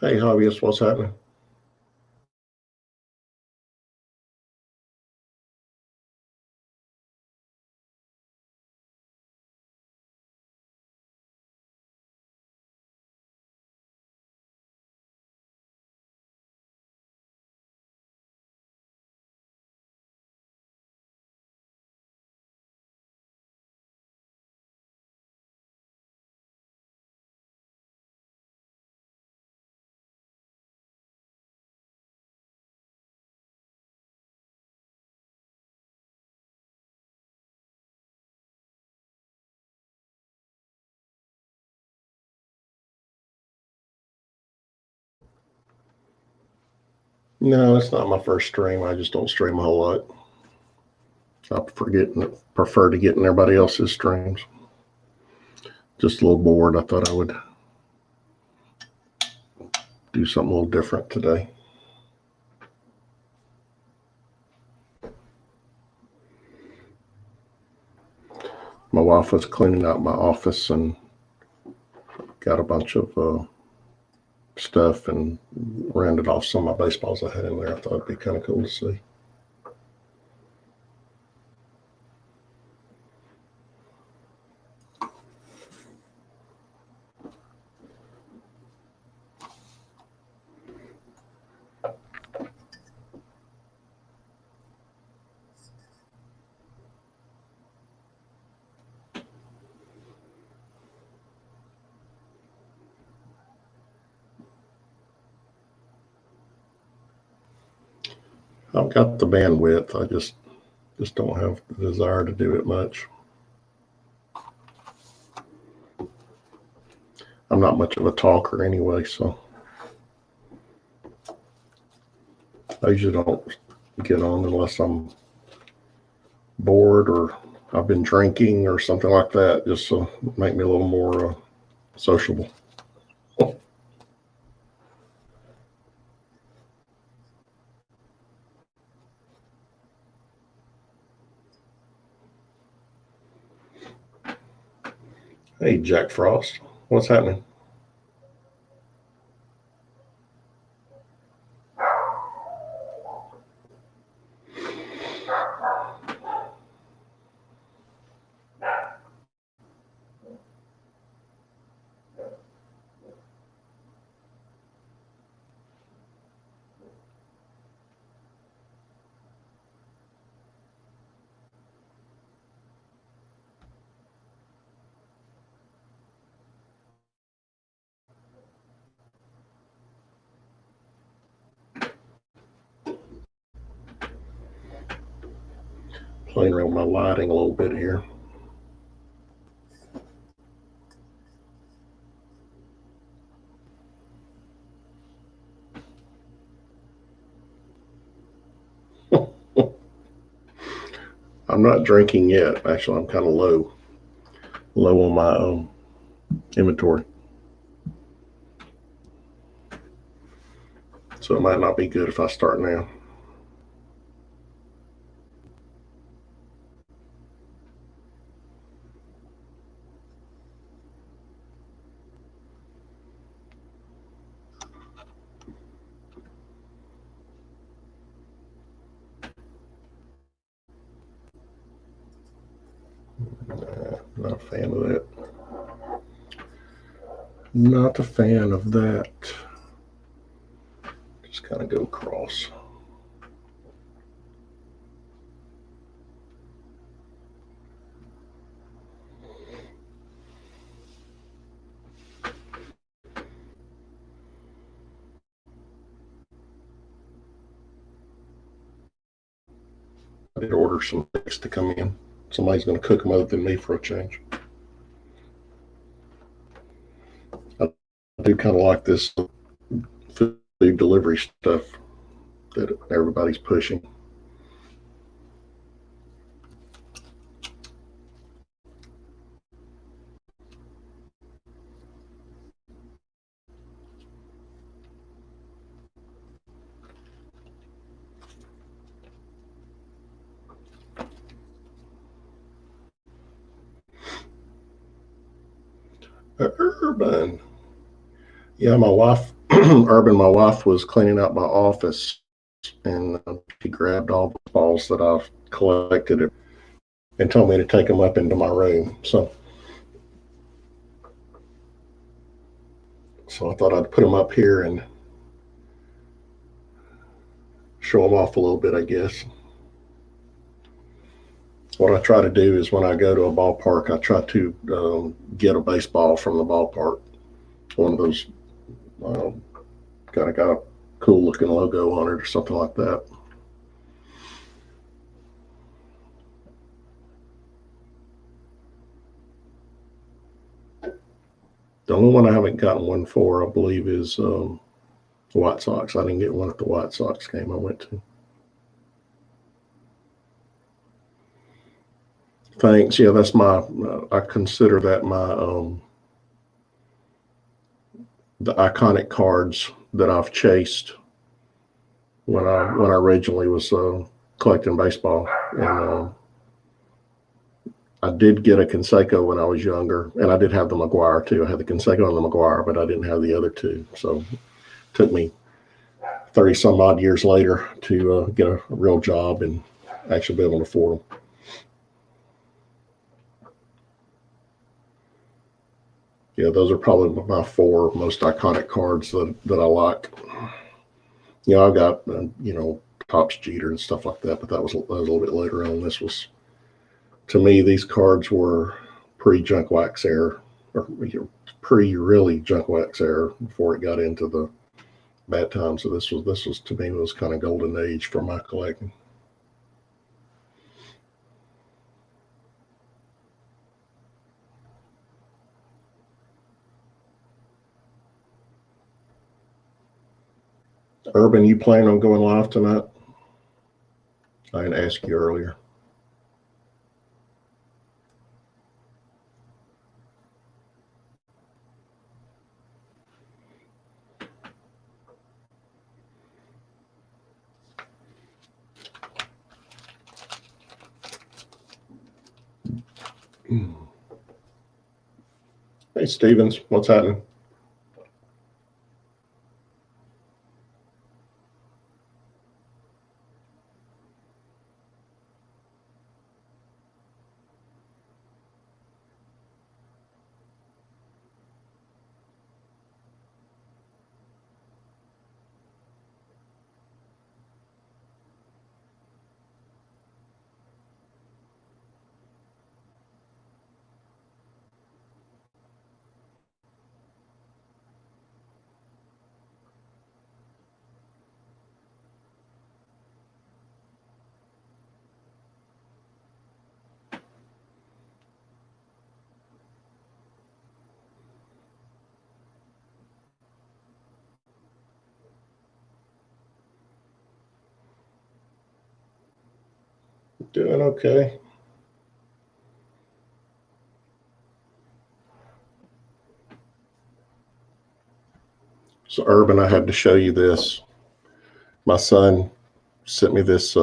Hey, hobbyist, what's happening? No, it's not my first stream. I just don't stream a whole lot. I prefer to get in everybody else's streams. Just a little bored. I thought I would do something a little different today. My wife was cleaning out my office and got a bunch of stuff and rounded off some of my baseballs I had in there. I thought it'd be kind of cool to see. I've got the bandwidth. I just don't have the desire to do it much. I'm not much of a talker anyway, so I usually don't get on unless I'm bored or I've been drinking or something like that, just to make me a little more sociable. Hey, Jack Frost, what's happening? Playing around with my lighting a little bit here. I'm not drinking yet. Actually, I'm kind of low on my inventory. So it might not be good if I start now. Not a fan of that. Not a fan of that. Just kind of go across. I did order some things to come in. Somebody's going to cook them other than me for a change. I do kind of like this food delivery stuff that everybody's pushing. Urban. Yeah, my wife Urban, my wife was cleaning out my office, and she grabbed all the balls that I've collected and told me to take them up into my room. So I thought I'd put them up here and show them off a little bit, I guess. What I try to do is when I go to a ballpark, I try to get a baseball from the ballpark, one of those um, kind of got a cool looking logo on it or something like that. The only one I haven't gotten one for, I believe, is the White Sox. I didn't get one at the White Sox game I went to. Thanks. Yeah, that's my. I consider that my the iconic cards that I've chased when I originally was collecting baseball, and I did get a Canseco when I was younger, and I did have the McGwire too. I had the Canseco and the McGwire, but I didn't have the other two. So it took me 30 some odd years later to get a real job and actually be able to afford them. Yeah, those are probably my four most iconic cards that I like. You know, I've got Topps Jeter and stuff like that, but that was a little bit later on. This was, to me, these cards were pre-junk wax era, or pre-really junk wax era before it got into the bad times. So this was to me was kind of golden age for my collecting. Urban, you plan on going live tonight? I didn't ask you earlier. Hey, Stevens, what's happening? Doing okay. So, Urban, I had to show you this. My son sent me this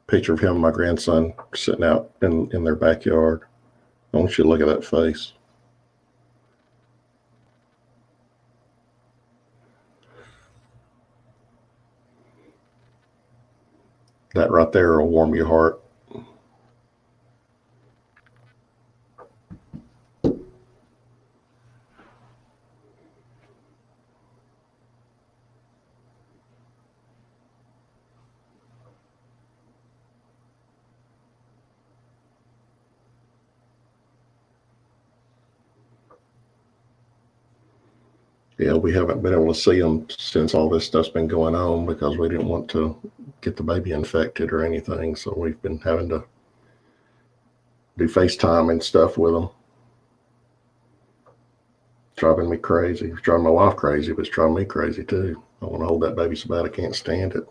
picture of him and my grandson sitting out in their backyard. I want you to look at that face. That right there will warm your heart. Yeah, we haven't been able to see him since all this stuff's been going on because we didn't want to get the baby infected or anything. So we've been having to do FaceTime and stuff with him. Driving me crazy. It's driving my wife crazy, but it's driving me crazy too. I want to hold that baby so bad I can't stand it.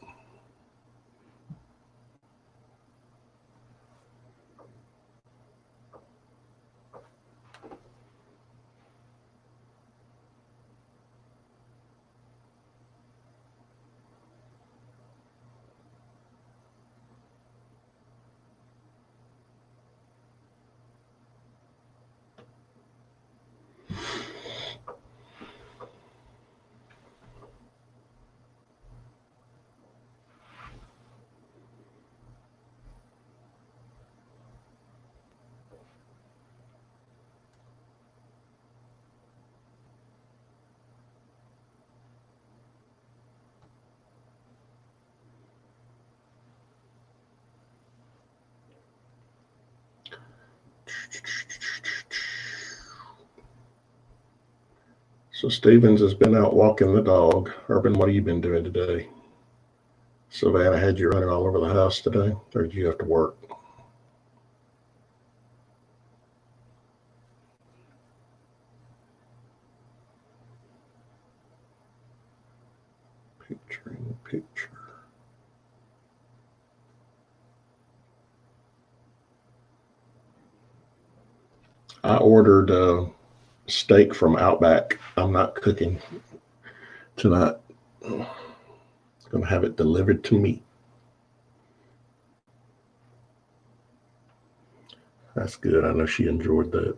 So Stevens has been out walking the dog. Urban, what have you been doing today? Savannah had you running all over the house today, or did you have to work? Picture in the picture. I ordered steak from Outback. I'm not cooking tonight. I'm going to have it delivered to me. That's good. I know she enjoyed that.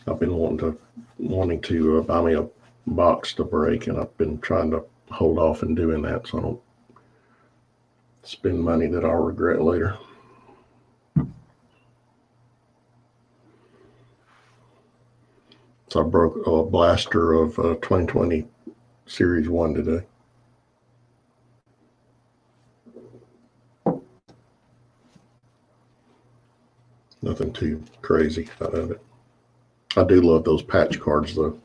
I've been wanting to buy me a box to break, and I've been trying to hold off and doing that so I don't spend money that I'll regret later. So I broke a blaster of 2020 Series 1 today. Nothing too crazy out of it. I do love those patch cards though.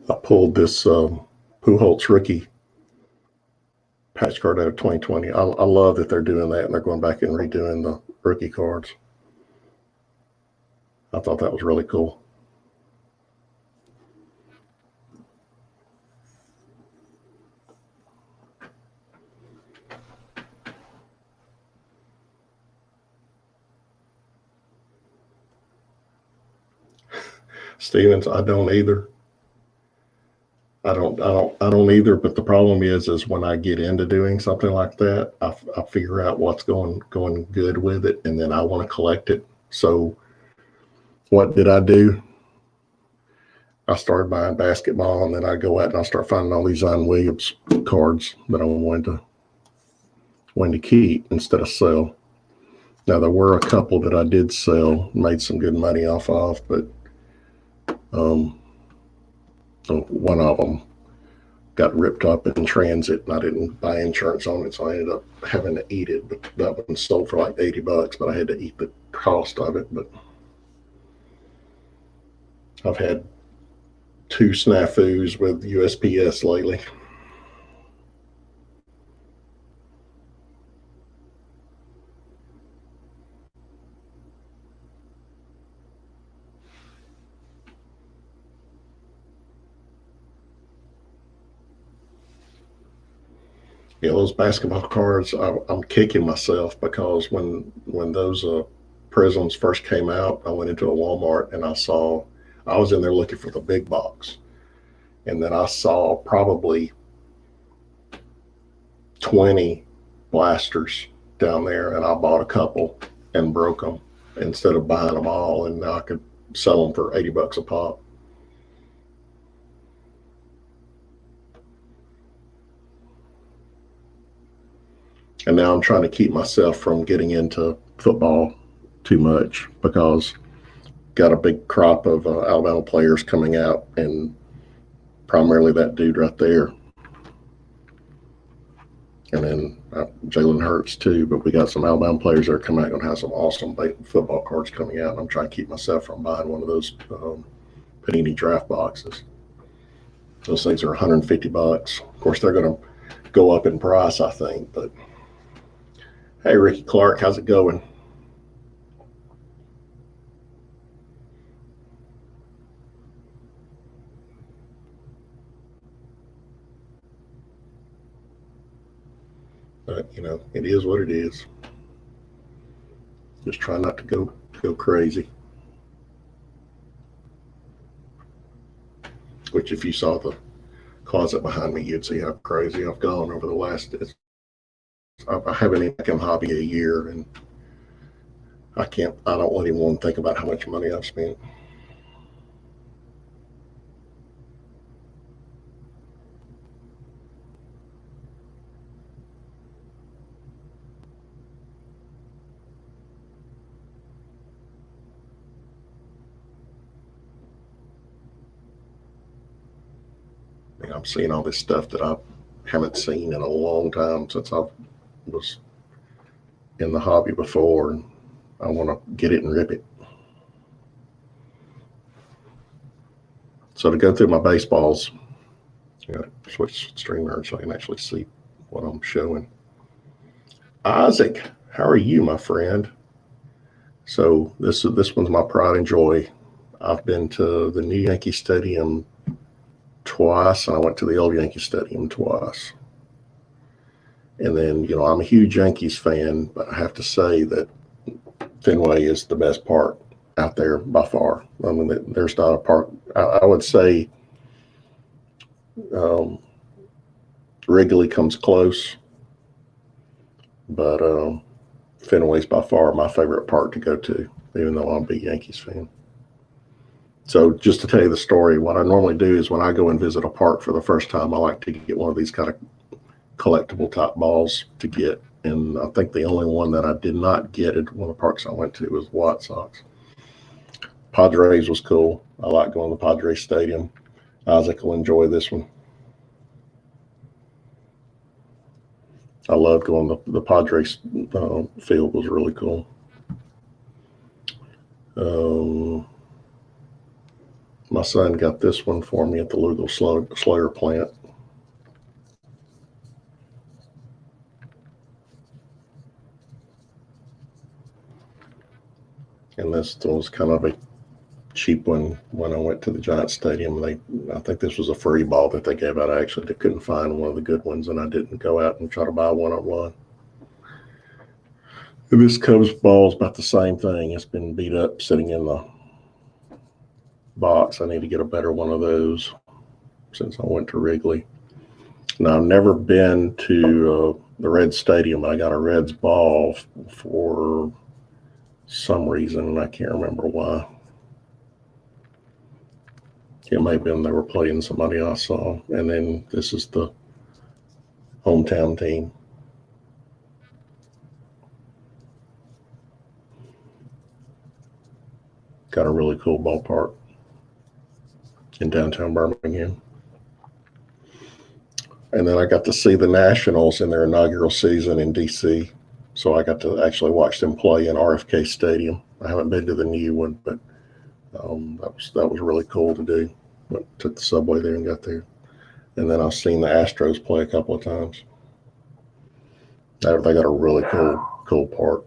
I pulled this Pujols rookie patch card out of 2020. I love that they're doing that and they're going back and redoing the rookie cards. I thought that was really cool. Stevens, I don't either. I don't either. But the problem is when I get into doing something like that, I figure out what's going good with it, and then I want to collect it. So, what did I do? I started buying basketball, and then I go out and I start finding all these Zion Williams cards that I wanted to keep instead of sell. Now there were a couple that I did sell, made some good money off of, but one of them got ripped up in transit, and I didn't buy insurance on it, so I ended up having to eat it. But that one sold for like $80, but I had to eat the cost of it. But I've had 2 snafus with USPS lately. Yeah, those basketball cards, I'm kicking myself because when those prisms first came out, I went into a Walmart and I was in there looking for the big box, and then I saw probably 20 blasters down there, and I bought a couple and broke them instead of buying them all, and now I could sell them for $80 a pop. And now I'm trying to keep myself from getting into football too much because got a big crop of Alabama players coming out, and primarily that dude right there. And then Jalen Hurts too, but we got some Alabama players that are coming out and have some awesome football cards coming out. And I'm trying to keep myself from buying one of those Panini draft boxes. Those things are $150. Of course, they're going to go up in price, I think. But hey, Ricky Clark, how's it going? But it is what it is. Just try not to go crazy. Which, if you saw the closet behind me, you'd see how crazy I've gone over the last. I haven't even become hobby a year, and I can't. I don't even want to think about how much money I've spent. I'm seeing all this stuff that I haven't seen in a long time since I was in the hobby before, and I want to get it and rip it. So to go through my baseballs, I got to switch streamer so I can actually see what I'm showing. Isaac, how are you, my friend? So this one's my pride and joy. I've been to the new Yankee Stadium twice, and I went to the old Yankee Stadium twice. And then, I'm a huge Yankees fan, but I have to say that Fenway is the best park out there by far. I mean, there's not a park. I would say Wrigley comes close, but Fenway's by far my favorite park to go to, even though I'm a big Yankees fan. So just to tell you the story, what I normally do is when I go and visit a park for the first time, I like to get one of these kind of collectible type balls to get. And I think the only one that I did not get at one of the parks I went to was White Sox. Padres was cool. I like going to the Padres Stadium. Isaac will enjoy this one. I love going to the Padres field. Was really cool. My son got this one for me at the Louisville Slayer plant. And this was kind of a cheap one when I went to the Giants Stadium. I think this was a free ball that they gave out. I actually couldn't find one of the good ones, and I didn't go out and try to buy one online. And this Cubs ball is about the same thing. It's been beat up sitting in the box. I need to get a better one of those since I went to Wrigley. Now, I've never been to the Reds Stadium. I got a Reds ball for some reason, and I can't remember why. It may have been they were playing somebody I saw. And then this is the hometown team. Got a really cool ballpark in downtown Birmingham. And then I got to see the Nationals in their inaugural season in D.C. So I got to actually watch them play in RFK Stadium. I haven't been to the new one, but that was really cool to do. Took the subway there and got there. And then I've seen the Astros play a couple of times. They got a really cool park.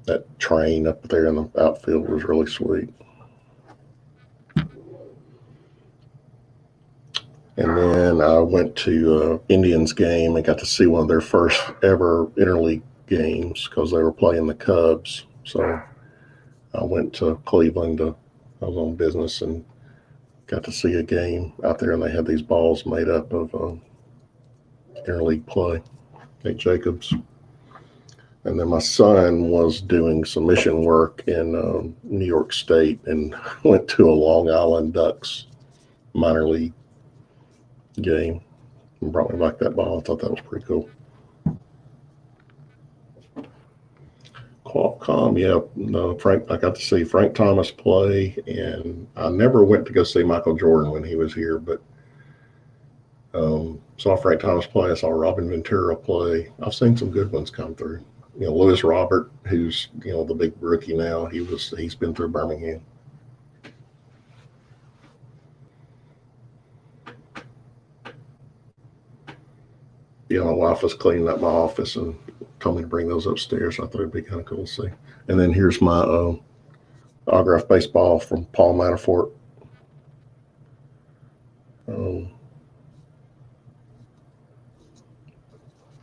That train up there in the outfield was really sweet. And then I went to Indians game and got to see one of their first ever interleague games because they were playing the Cubs. So I went to Cleveland. I was on business and got to see a game out there, and they had these balls made up of interleague play at Jacobs. And then my son was doing some mission work in New York State and went to a Long Island Ducks minor league game and brought me back that ball. I thought that was pretty cool. Qualcomm, yeah. No, Frank. I got to see Frank Thomas play, and I never went to go see Michael Jordan when he was here, but saw Frank Thomas play. I saw Robin Ventura play. I've seen some good ones come through. Lewis Robert, who's the big rookie now. He's been through Birmingham. My wife was cleaning up my office and told me to bring those upstairs. I thought it'd be kind of cool to see. And then here's my autographed baseball from Paul Manafort.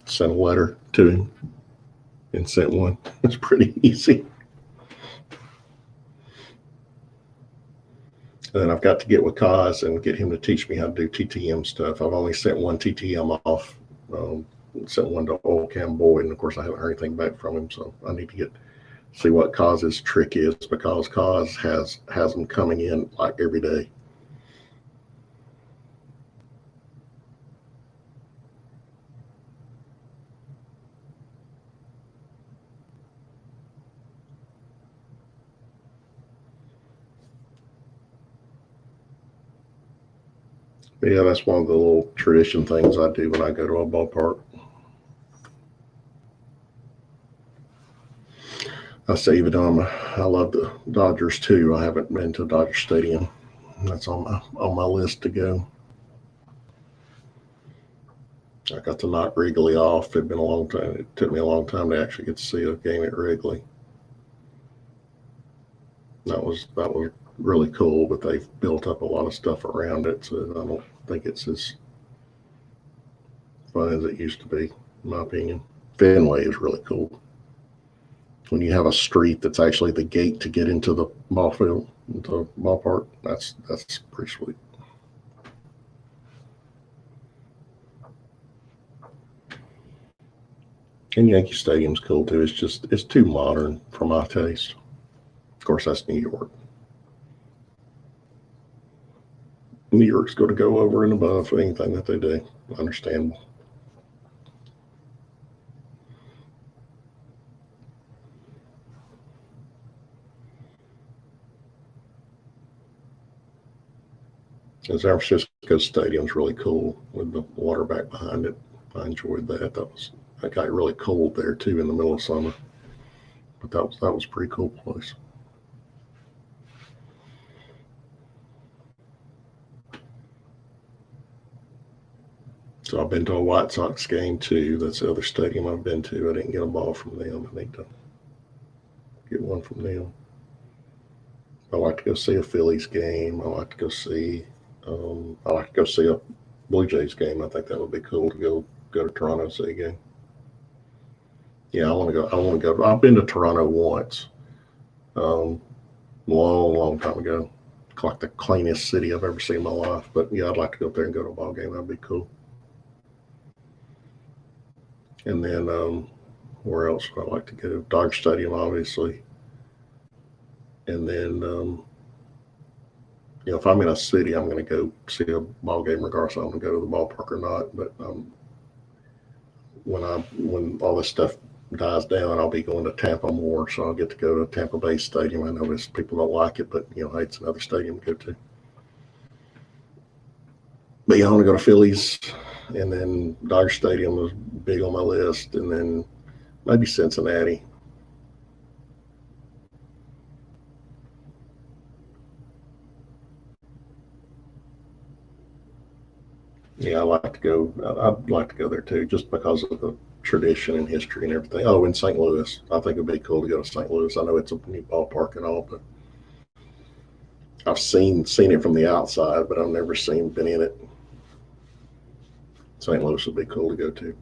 Sent a letter to him and sent one. It's pretty easy. And then I've got to get with Kaz and get him to teach me how to do TTM stuff. I've only sent one TTM off, um, sent one to Oil Cam Boyd, and of course I haven't heard anything back from him. So I need to see what Kaz's trick is, because Kaz has them coming in like every day. But yeah, that's one of the little tradition things I do when I go to a ballpark. I say, even though I love the Dodgers too, I haven't been to Dodger Stadium. That's on my list to go. I got to knock Wrigley off. It'd been a long time. It took me a long time to actually get to see a game at Wrigley. That was really cool, but they've built up a lot of stuff around it, so I don't think it's as fun as it used to be, in my opinion. Fenway is really cool. When you have a street that's actually the gate to get into the ball field, into the ballpark, that's pretty sweet. And Yankee Stadium's cool too. It's too modern for my taste. Of course, that's New York. New York's going to go over and above anything that they do. Understandable. The San Francisco Stadium's really cool with the water back behind it. I enjoyed that. That got really cold there too in the middle of summer, but that was a pretty cool place. So I've been to a White Sox game too. That's the other stadium I've been to. I didn't get a ball from them. I need to get one from them. I like to go see a Phillies game. I like to go see. I like to go see a Blue Jays game. I think that would be cool to go to Toronto see a game. Yeah, I want to go. I want to go. I've been to Toronto once, um, long time ago. Like the cleanest city I've ever seen in my life. But yeah, I'd like to go up there and go to a ball game. That'd be cool. And then where else would I like to go? Dodger Stadium, obviously. And then if I'm in a city, I'm going to go see a ball game regardless if I'm going to go to the ballpark or not. But when all this stuff dies down, I'll be going to Tampa more, so I'll get to go to Tampa Bay Stadium. I know people don't like it, but hey, it's another stadium to go to. But yeah, I want to go to Phillies, and then Dodger Stadium was big on my list, and then maybe Cincinnati. Yeah, I'd like to go there too, just because of the tradition and history and everything. Oh, in St. Louis, I think it'd be cool to go to St. Louis. I know it's a new ballpark and all, but I've seen it from the outside, but I've never been in it. St. Louis would be cool to go to.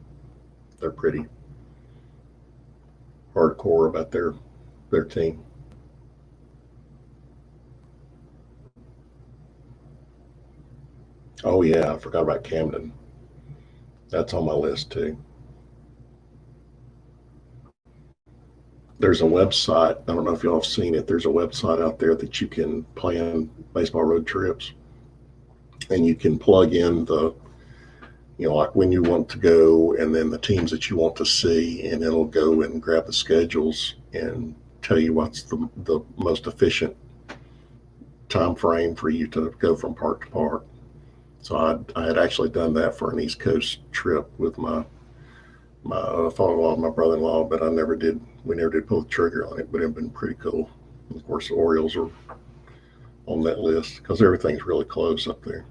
They're pretty hardcore about their team. Oh yeah, I forgot about Camden. That's on my list too. There's a website. I don't know if y'all have seen it. There's a website out there that you can plan baseball road trips, and you can plug in like when you want to go, and then the teams that you want to see, and it'll go and grab the schedules and tell you what's the most efficient time frame for you to go from park to park. So I had actually done that for an East Coast trip with my father-in-law and my brother-in-law, but we never did pull the trigger on it, but it'd been pretty cool. Of course, the Orioles are on that list because everything's really close up there.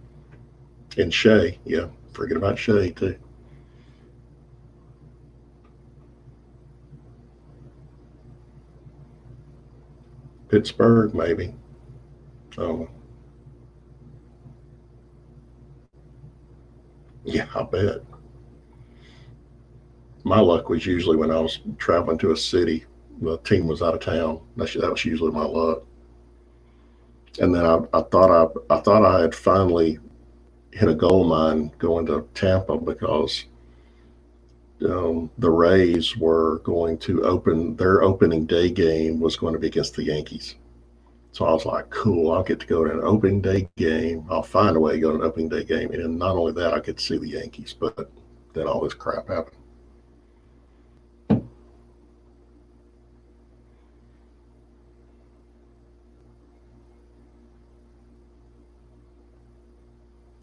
And Shea, yeah, forget about Shea too. Pittsburgh, maybe. Oh, yeah, I bet. My luck was usually when I was traveling to a city, the team was out of town. That was usually my luck. And then I thought I had finally hit a gold mine going to Tampa because the Rays were going to open their opening day game was going to be against the Yankees. So I was like, cool, I'll get to go to an opening day game. I'll find a way to go to an opening day game. And then not only that, I get to see the Yankees. But then all this crap happened.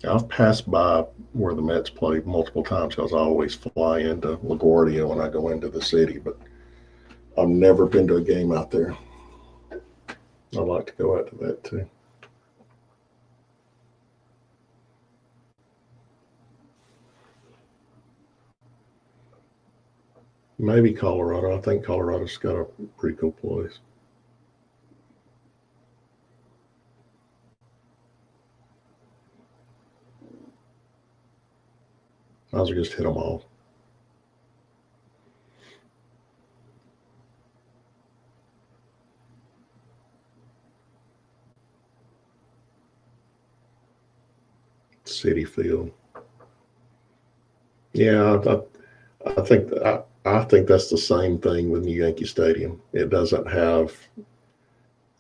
I've passed by where the Mets play multiple times because I always fly into LaGuardia when I go into the city. But I've never been to a game out there. I'd like to go out to that too. Maybe Colorado. I think Colorado's got a pretty cool place. I was just hit them all. City Field. Yeah, I think that's the same thing with New Yankee Stadium. It doesn't have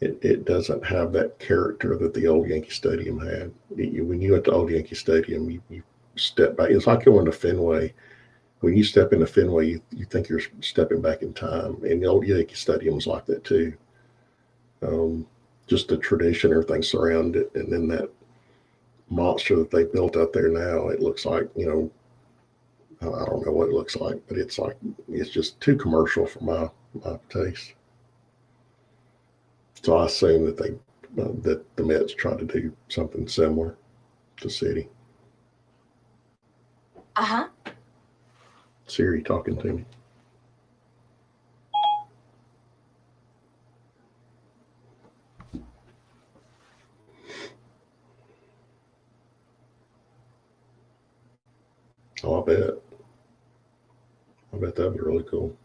that character that the old Yankee Stadium had. When you went to old Yankee Stadium, you step back. It's like going to Fenway. When you step into Fenway, you think you're stepping back in time. And the old Yankee Stadium was like that too. Um, just the tradition, everything surrounded it, and then that monster that they built out there now. It looks like I don't know what it looks like, but it's just too commercial for my taste. So I assume that the Mets try to do something similar to City. Uh huh. Siri talking to me. Oh, I bet. I bet that'd be really cool.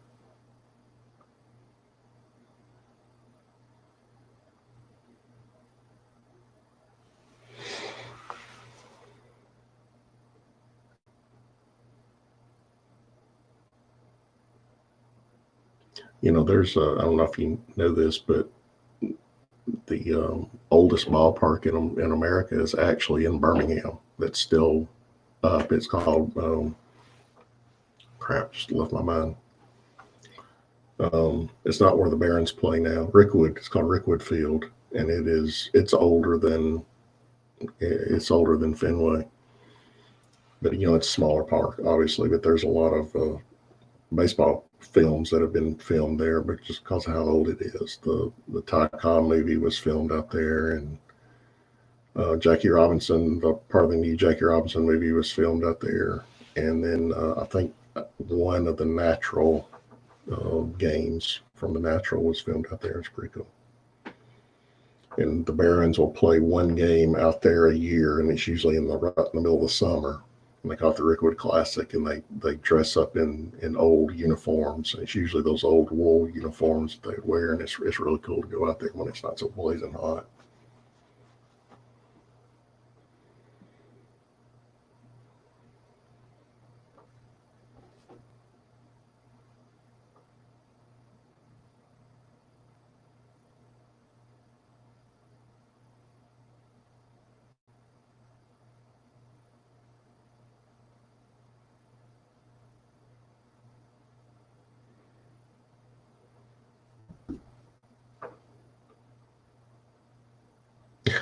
I don't know if you know this, but the oldest ballpark in America is actually in Birmingham. That's still up. It's called crap. Just left my mind. It's not where the Barons play now. Rickwood. It's called Rickwood Field, and it's older than Fenway. But it's a smaller park, obviously. But there's a lot of baseball films that have been filmed there, but just because of how old it is, the Ty Cobb movie was filmed out there, and Jackie Robinson, the part of the new Jackie Robinson movie was filmed out there, and then I think one of the Natural games from the Natural was filmed out there. It's pretty cool. And the Barons will play one game out there a year, and it's usually right in the middle of the summer. And they call it the Rickwood Classic, and they dress up in old uniforms. And it's usually those old wool uniforms that they wear, and it's really cool to go out there when it's not so blazing hot.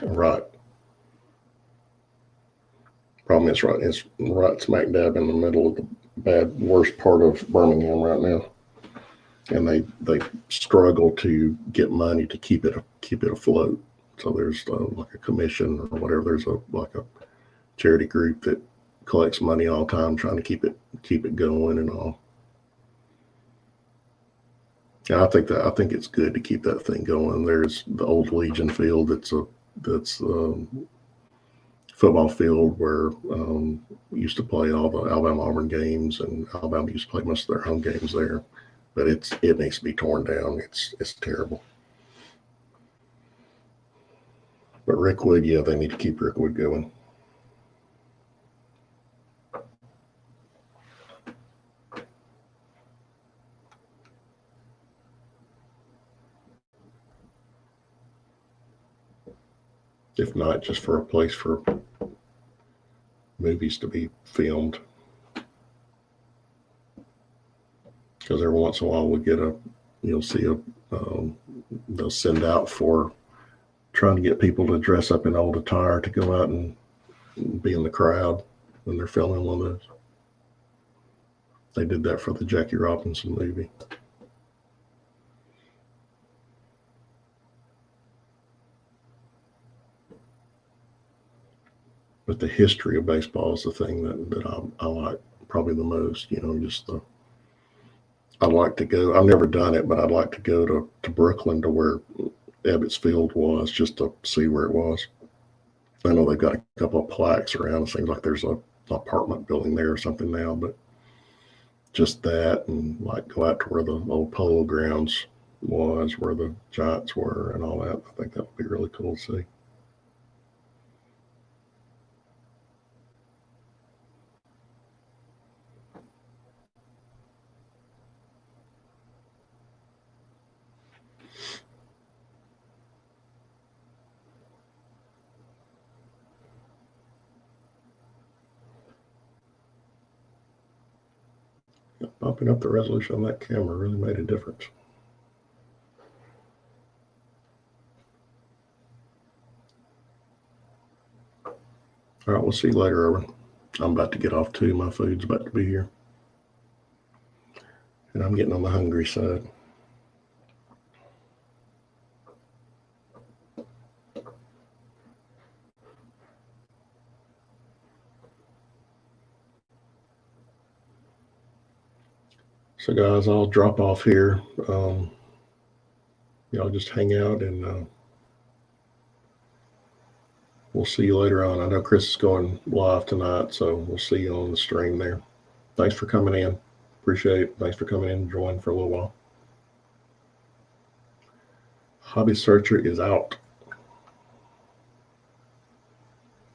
Right. Problem is, it's right smack dab in the middle of the worst part of Birmingham right now, and they struggle to get money to keep it afloat. So there's like a commission or whatever. There's a charity group that collects money all the time, trying to keep it going and all. And I think it's good to keep that thing going. There's the old Legion Field. That's football field where we used to play all the Alabama Auburn games, and Alabama used to play most of their home games there. But it needs to be torn down. It's terrible. But Rickwood, yeah, they need to keep Rickwood going. If not, just for a place for movies to be filmed. Because every once in a while we get you'll see they'll send out for trying to get people to dress up in old attire to go out and be in the crowd when they're filming one of those. They did that for the Jackie Robinson movie. But the history of baseball is the thing that I like probably the most. Just I'd like to go. I've never done it, but I'd like to go to Brooklyn, to where Ebbets Field was, just to see where it was. I know they've got a couple of plaques around. It seems like there's an apartment building there or something now, but just that, and like go out to where the old Polo Grounds was, where the Giants were, and all that. I think that would be really cool to see. Bumping up the resolution on that camera really made a difference. All right, we'll see you later, Erwin. I'm about to get off too. My food's about to be here. And I'm getting on the hungry side. So guys, I'll drop off here. Y'all just hang out, and we'll see you later on. I know Chris is going live tonight, so we'll see you on the stream there. Thanks for coming in. Appreciate it. Thanks for coming in and joining for a little while. Hobby Searcher is out.